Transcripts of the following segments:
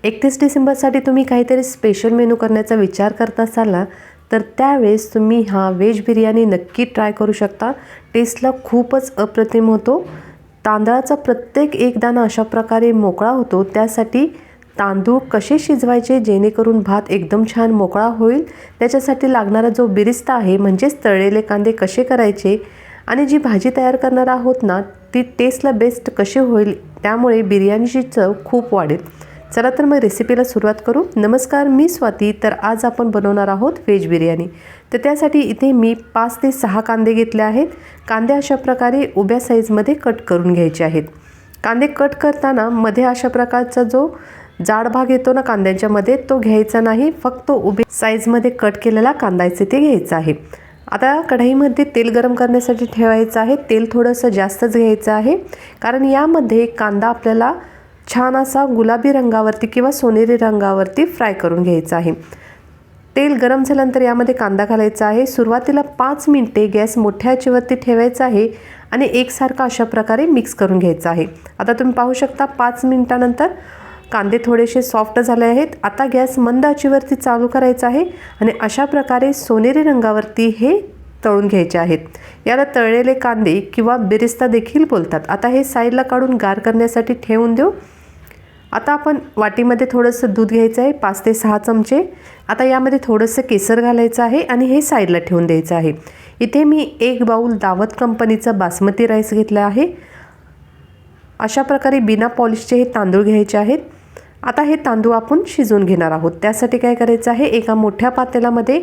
31 डिसेंबरसाठी तुम्ही काहीतरी special menu करण्याचा विचार करत असाल ना, तर त्यावेळेस तुम्ही हा व्हेज बिर्याणी नक्की ट्राय करू शकता. टेस्टला खूपच अप्रतिम होतो. तांदळाचा प्रत्येक एक दाणा अशा प्रकारे मोकळा होतो. त्यासाठी तांदूळ कसे शिजवायचे जेणेकरून भात एकदम छान मोकळा होईल, त्याच्यासाठी लागणारा जो बिरिस्ता आहे म्हणजेच तळलेले कांदे कसे करायचे आणि जी भाजी तयार करणार आहोत ना, ती टेस्टला बेस्ट कशी होईल, त्यामुळे बिर्याणीची चव खूप वाढेल. चला तर मग रेसिपीला सुरुवात करू. नमस्कार, मी स्वाती. तर आज आपण बनवणार आहोत व्हेज बिर्याणी. तर त्यासाठी इथे मी 5 ते 6 कांदे घेतले आहेत. कांदे अशा प्रकारे उभ्या साईजमध्ये कट करून घ्यायचे आहेत. कांदे कट करताना मध्ये अशा प्रकारचा जो जाड भाग येतो ना कांद्यांच्या मध्ये, तो घ्यायचा नाही. फक्त उभे साईजमध्ये कट केलेला कांदा ते घ्यायचा आहे. आता कढईमध्ये तेल गरम करण्यासाठी ठेवायचं आहे. तेल थोडंसं जास्तच घ्यायचं आहे, कारण यामध्ये कांदा आपल्याला छान असा गुलाबी रंगावरती किंवा सोनेरी रंगावरती फ्राय करून घ्यायचा आहे. तेल गरम झाल्यानंतर यामध्ये कांदा घालायचा आहे. सुरुवातीला 5 मिनिटे गॅस मोठ्या आचेवरती ठेवायचा आहे आणि एकसारखा अशा प्रकारे मिक्स करून घ्यायचा आहे. आता तुम्ही पाहू शकता 5 मिनिटानंतर कांदे थोडेसे सॉफ्ट झाले आहेत. आता गॅस मंद आचेवरती चालू करायचा आहे आणि अशा प्रकारे सोनेरी रंगावरती हे तळून घ्यायचे आहेत. याला तळलेले कांदे किंवा बिरिस्ता देखील बोलतात. आता हे साईडला काढून गार करण्यासाठी ठेवून देऊ. आता आपण वाटीमध्ये थोडंसं दूध घ्यायचं आहे, 5 ते 6 चमचे. आता यामध्ये थोडंसं केसर घालायचं आहे आणि हे साईडला ठेवून द्यायचं आहे. इथे मी 1 बाऊल दावत कंपनीचा बासमती राईस घेतला आहे. अशा प्रकारे बिना पॉलिशचे हे तांदूळ घ्यायचे आहेत. आता हे तांदूळ आपण शिजवून घेणार आहोत. त्यासाठी काय करायचं आहे, एका मोठ्या पातेल्यामध्ये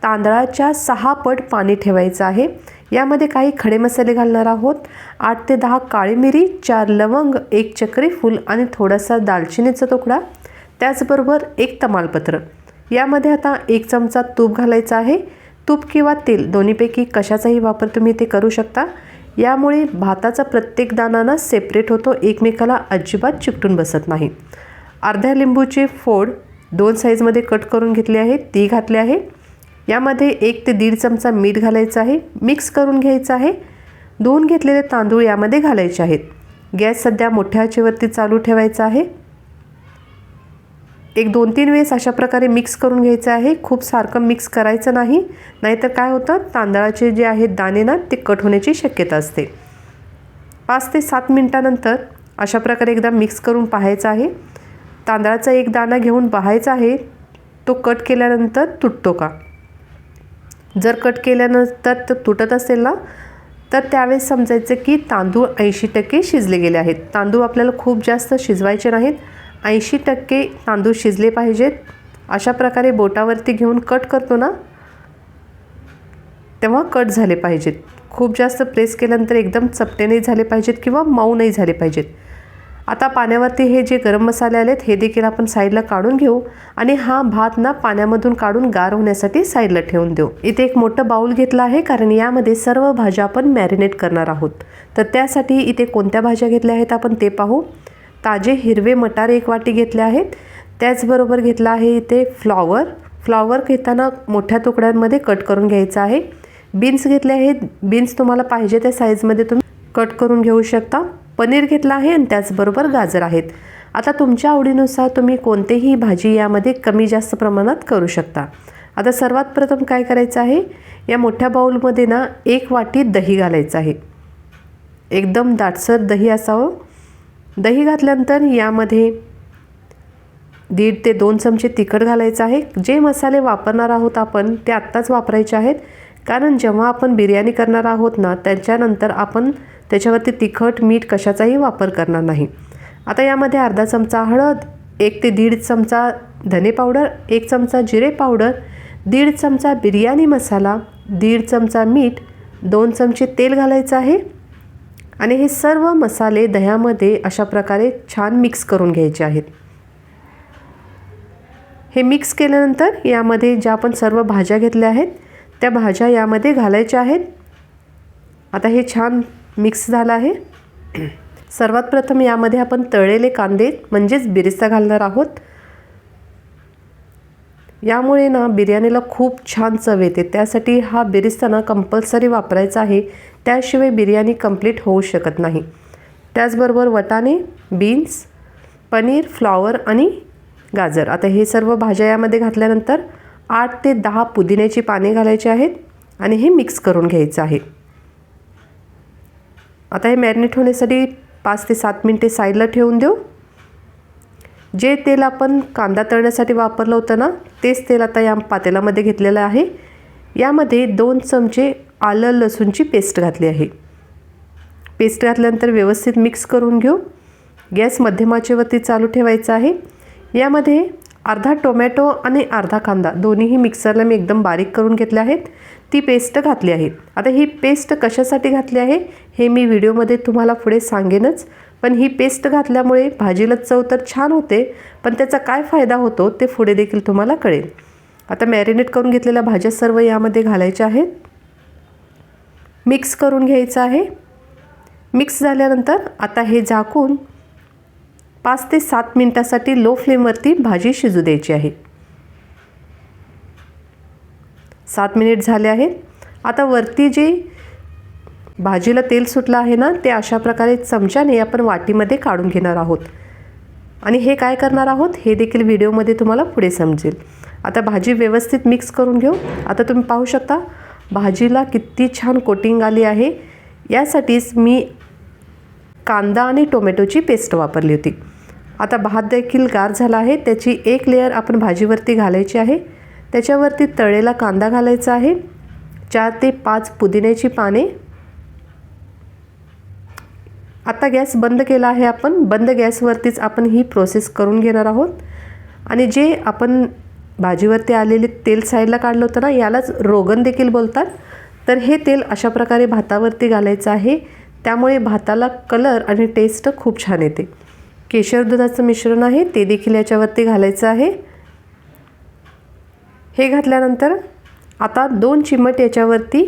तांदळाच्या 6 पट पाणी ठेवायचं आहे. यामध्ये काही खडे मसाले घालणार आहोत. 8 ते 10 काळी मिरी, 4 लवंग, 1 चक्री फूल आणि थोडासा दालचिनीचा तुकडा, त्याचबरोबर 1 तमालपत्र. यामध्ये आता 1 चमचा तूप घालायचा आहे. तूप किंवा तेल दोन्हीपैकी कशाचाही वापर तुम्ही ते करू शकता. यामुळे भाताचा प्रत्येक दाणा सेपरेट होतो, एकमेकाला अजिबात चिकटून बसत नाही. अर्ध्या लिंबूची फोड 2 साईजमध्ये कट करून घेतली आहे, ती घातली आहे. यामध्ये 1 ते 1.5 चमचा मीठ घालायचं आहे. मिक्स करून घ्यायचं आहे. धुवून घेतलेले तांदूळ यामध्ये घालायचे आहेत. गॅस सध्या मोठ्या आचेवरती चालू ठेवायचा आहे. एक 2-3 वेळेस अशा प्रकारे मिक्स करून घ्यायचं आहे. खूप सारखं मिक्स करायचं नाही, नाहीतर काय होतं, तांदळाचे जे आहेत दाणे ना, ते कट होण्याची शक्यता असते. 5 ते 7 मिनिटानंतर अशा प्रकारे एकदा मिक्स करून पाहायचं आहे. तांदळाचा एक दाणा घेऊन पाहायचा आहे, तो कट केल्यानंतर तुटतो का. जर कट केल्यानंतर तो तुटत असेल ना, तर त्यावेळेस समजायचं की तांदूळ 80% शिजले गेले आहेत. तांदूळ आपल्याला खूप जास्त शिजवायचे नाहीत, 80% तांदूळ शिजले पाहिजेत. अशा प्रकारे बोटावरती घेऊन कट करतो ना, तेव्हा कट झाले पाहिजेत. खूप जास्त प्रेस केल्यानंतर एकदम चपटे नाही झाले पाहिजेत किंवा मऊ नाही झाले पाहिजेत. आता पाण्यावरती हे जे गरम मसाले आलेत हे देखील आपण साईडला काढून घेऊ आणि हा भात ना पाण्यामधून काढून गार होण्यासाठी साईडला ठेवून देऊ. इथे एक मोठं बाऊल घेतला आहे, कारण यामध्ये सर्व भाज्या आपण मॅरिनेट करणार आहोत. तर त्यासाठी इथे कोणत्या भाज्या घेतल्या आहेत आपण ते पाहू. ताजे हिरवे मटार 1 वाटी घेतले आहेत. त्याचबरोबर घेतला आहे इथे फ्लॉवर घेताना मोठ्या तुकड्यांमध्ये कट करून घ्यायचा आहे. बीन्स घेतले आहेत. बीन्स तुम्हाला पाहिजे त्या साईजमध्ये तुम्ही कट करून घेऊ शकता. पनीर घेतला आहे आणि त्याचबरोबर गाजर आहेत. आता तुमच्या आवडीनुसार तुम्ही कोणतीही भाजी यामध्ये कमी जास्त प्रमाणात करू शकता. आता सर्वात प्रथम काय करायचं आहे, या मोठ्या बाऊलमध्ये ना 1 वाटी दही घालायचं आहे. एकदम दाटसर दही असावं. दही घातल्यानंतर यामध्ये 1.5 ते 2 चमचे तिखट घालायचं आहे. जे मसाले वापरणार आहोत आपण ते आत्ताच वापरायचे आहेत, कारण जेव्हा आपण बिर्याणी करणार आहोत ना, त्याच्यानंतर आपण त्याच्यावरती तिखट मीठ कशाचाही वापर करणार नाही. आता यामध्ये अर्धा चमचा हळद, 1 ते 1.5 चमचा धने पावडर, 1 चमचा जिरे पावडर, 1.5 चमचा बिर्याणी मसाला, 1.5 चमचा मीठ, 2 चमचे तेल घालायचं आहे आणि हे सर्व मसाले दह्यामध्ये अशा प्रकारे छान मिक्स करून घ्यायचे आहेत. हे मिक्स केल्यानंतर यामध्ये ज्या आपण सर्व भाज्या घेतल्या आहेत त्या भाज्या यामध्ये घालायच्या आहेत. आता हे छान मिक्स झालं आहे. सर्वात प्रथम यामध्ये आपण तळलेले कांदे म्हणजेच बिरिस्ता घालणार आहोत. यामुळे ना बिर्याणीला खूप छान चव येते. त्यासाठी हा बिरिस्ता ना कंपल्सरी वापरायचा आहे, त्याशिवाय बिर्याणी कंप्लीट होऊ शकत नाही. त्याचबरोबर वाटाणे, बीन्स, पनीर, फ्लॉवर आणि गाजर. आता हे सर्व भाज्या यामध्ये घातल्यानंतर 8 ते 10 पुदिन्याची पाने घालायची आहेत आणि हे मिक्स करून घ्यायचं आहे. आता हे मॅरिनेट होण्यासाठी 5 ते 7 मिनिटे साईडला ठेवून देऊ. जे तेल आपण कांदा तळण्यासाठी वापरलं होतं ना, तेच तेल आता या पातेल्यामध्ये घेतलेलं आहे. यामध्ये 2 चमचे आलं लसूणची पेस्ट घातली आहे. पेस्ट घातल्यानंतर व्यवस्थित मिक्स करून घेऊ. गॅस मध्यम आचेवरती चालू ठेवायचा आहे. यामध्ये अर्धा टोमॅटो आणि अर्धा कांदा दोन्हीही मिक्सरला मी एकदम बारीक करून घेतले आहेत. ती पेस्ट घातली आहे. आता ही पेस्ट कशासाठी घातली आहे हे मी व्हिडिओमध्ये तुम्हाला पुढे सांगेनच. पण ही पेस्ट घातल्यामुळे भाजीला चव तर छान होते, पण त्याचा काय फायदा होतो ते पुढे देखील तुम्हाला कळेल. आता मॅरिनेट करून घेतलेल्या भाज्या सर्व यामध्ये घालायच्या आहेत. मिक्स करून घ्यायचं आहे. मिक्स झाल्यानंतर आता हे झाकून 5 ते 7 मिनिटासाठी लो फ्लेमवरती भाजी शिजू द्यायची आहे. 7 मिनिट झाले आहेत. आता वरती जे भाजीला तेल सुटलं आहे ना, ते अशा प्रकारे चमच्याने आपण वाटीमध्ये काढून घेणार आहोत. आणि हे काय करणार आहोत हे देखील व्हिडिओमध्ये तुम्हाला पुढे समजेल. आता भाजी व्यवस्थित मिक्स करून घेऊ. आता तुम्ही पाहू शकता भाजीला किती छान कोटिंग आली आहे. यासाठीच मी कांदा आणि टोमॅटोची पेस्ट वापरली होती. आता भात देखील गार झाला आहे. त्याची एक लेयर आपण भाजीवरती घालायची आहे. त्याच्यावरती तळलेला कांदा घालायचा आहे. 4 ते 5 पुदिन्याची पाने. आता गॅस बंद केला आहे आपण. बंद गॅसवरतीच आपण ही प्रोसेस करून घेणार आहोत. आणि जे आपण भाजीवरती आलेले तेल साईडला काढलं होतं ना, यालाच रोगन देखील बोलतात. तर हे तेल अशा प्रकारे भातावरती घालायचं आहे. त्यामुळे भाताला कलर आणि टेस्ट खूप छान येते. केशर दुधाचं मिश्रण आहे ते देखील याच्यावरती घालायचं आहे. हे घातल्यानंतर आता 2 चिमट याच्यावरती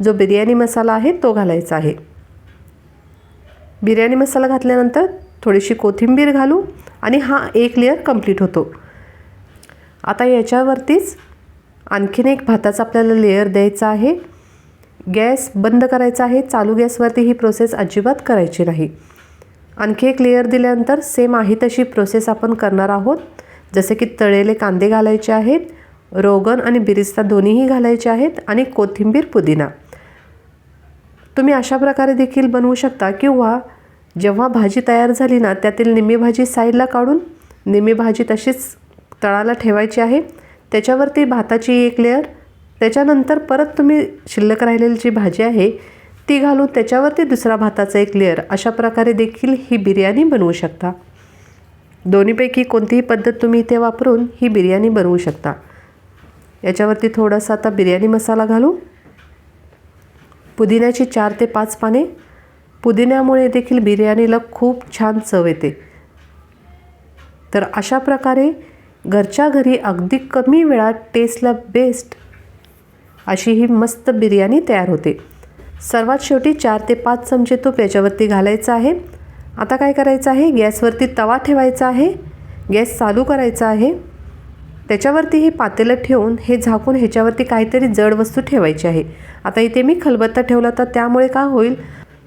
जो बिर्याणी मसाला आहे तो घालायचा आहे. बिर्याणी मसाला घातल्यानंतर थोडीशी कोथिंबीर घालू आणि हा एक लेयर कंप्लीट होतो. आता याच्यावरतीच आणखीन एक भाताचा आपल्याला लेयर द्यायचा आहे. गॅस बंद करायचा आहे. चालू गॅसवरती ही प्रोसेस अजिबात करायची नाही. आणखी एक लेयर दिल्यानंतर सेम आहे तशी प्रोसेस आपण करणार आहोत. जसे की तळलेले कांदे घालायचे आहेत, रोगन आणि बिरिस्ता दोन्हीही घालायचे आहेत आणि कोथिंबीर पुदिना. तुम्ही अशा प्रकारे देखील बनवू शकता किंवा जेव्हा भाजी तयार झाली ना, त्यातील निम्मी भाजी साईडला काढून निम्मी भाजी तशीच तळाला ठेवायची आहे. त्याच्यावरती भाताची एक लेयर, त्याच्यानंतर परत तुम्ही शिल्लक राहिलेली जी भाजी आहे ती घालून त्याच्यावरती दुसरा भाताचा एक लेयर, अशा प्रकारे देखील ही बिर्याणी बनवू शकता. दोन्हीपैकी कोणतीही पद्धत तुम्ही इथे वापरून ही बिर्याणी बनवू शकता. याच्यावरती थोडासा आता बिर्याणी मसाला घालू. पुदिन्याची 4 ते 5 पाने. पुदिन्यामुळे देखील बिर्याणीला खूप छान चव येते. तर अशा प्रकारे घरच्या घरी अगदी कमी वेळात टेस्टला बेस्ट अशी ही मस्त बिर्याणी तयार होते. सर्वात शेवटी 4 ते 5 चमचे तूप याच्यावरती घालायचं आहे. आता काय करायचं आहे, गॅसवरती तवा ठेवायचा आहे. गॅस चालू करायचा आहे. त्याच्यावरती हे पातेलं ठेवून हे झाकून ह्याच्यावरती काहीतरी जड वस्तू ठेवायची आहे. आता इथे मी खलबत्ता ठेवला तर त्यामुळे काय होईल,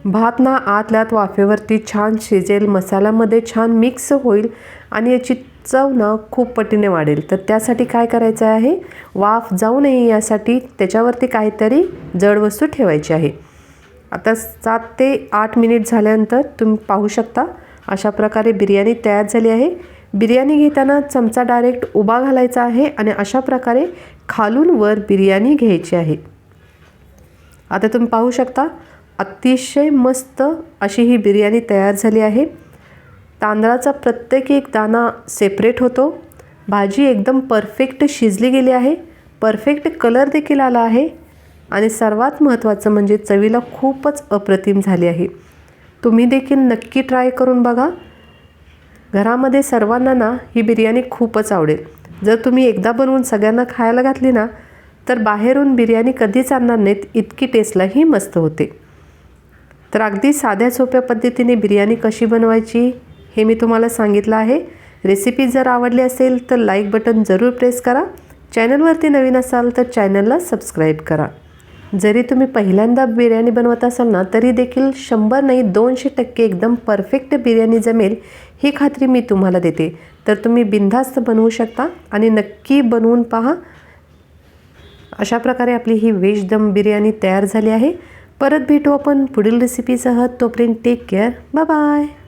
भात ना आतल्यात वाफेवरती छान शिजेल, मसाल्यामध्ये छान मिक्स होईल आणि याची चव ना खूप पटीने वाढेल. तर त्यासाठी काय करायचं आहे, वाफ जाऊ नये यासाठी त्याच्यावरती काहीतरी जड वस्तू ठेवायची आहे. आता 7 ते 8 मिनिट झाल्यानंतर तुम्ही पाहू शकता अशा प्रकारे बिर्याणी तयार झाली आहे. बिर्याणी घेताना चमचा डायरेक्ट उभा घालायचा आहे आणि अशा प्रकारे खालून वर बिर्याणी घ्यायची आहे. आता तुम्ही पाहू शकता अतिशय मस्त अशी ही बिर्याणी तयार झाली आहे. तांदळाचा प्रत्येक एक दाणा सेपरेट होतो. भाजी एकदम परफेक्ट शिजली गेली आहे. परफेक्ट कलर देखील आला आहे आणि सर्वात महत्त्वाचं म्हणजे चवीला खूपच अप्रतिम झाली आहे. तुम्ही देखील नक्की ट्राय करून बघा. घरामध्ये सर्वांना ना ही बिर्याणी खूपच आवडेल. जर तुम्ही एकदा बनवून सगळ्यांना खायला घातली ना, तर बाहेरून बिर्याणी कधीच आणणार नाहीत, इतकी टेस्टलाही मस्त होते. तर अगदी साध्या सोप्या पद्धतीने बिर्याणी कशी बनवायची हे मी तुम्हाला सांगितलं आहे. रेसिपी जर आवडली असेल तर लाईक बटन जरूर प्रेस करा. चॅनलवरती नवीन असाल तर चॅनलला सबस्क्राईब करा. जरी तुम्ही पहिल्यांदा बिर्याणी बनवत असाल ना, तरी देखील 100 नाही 200% एकदम परफेक्ट बिर्याणी जमेल ही खात्री मी तुम्हाला देते. तर तुम्ही बिनधास्त बनवू शकता आणि नक्की बनवून पहा. अशा प्रकारे आपली ही व्हेज दम बिर्याणी तयार झाली आहे. परत भेटू आपण पुढील रेसिपीसह. तोपर्यंत टेक केअर. Bye bye.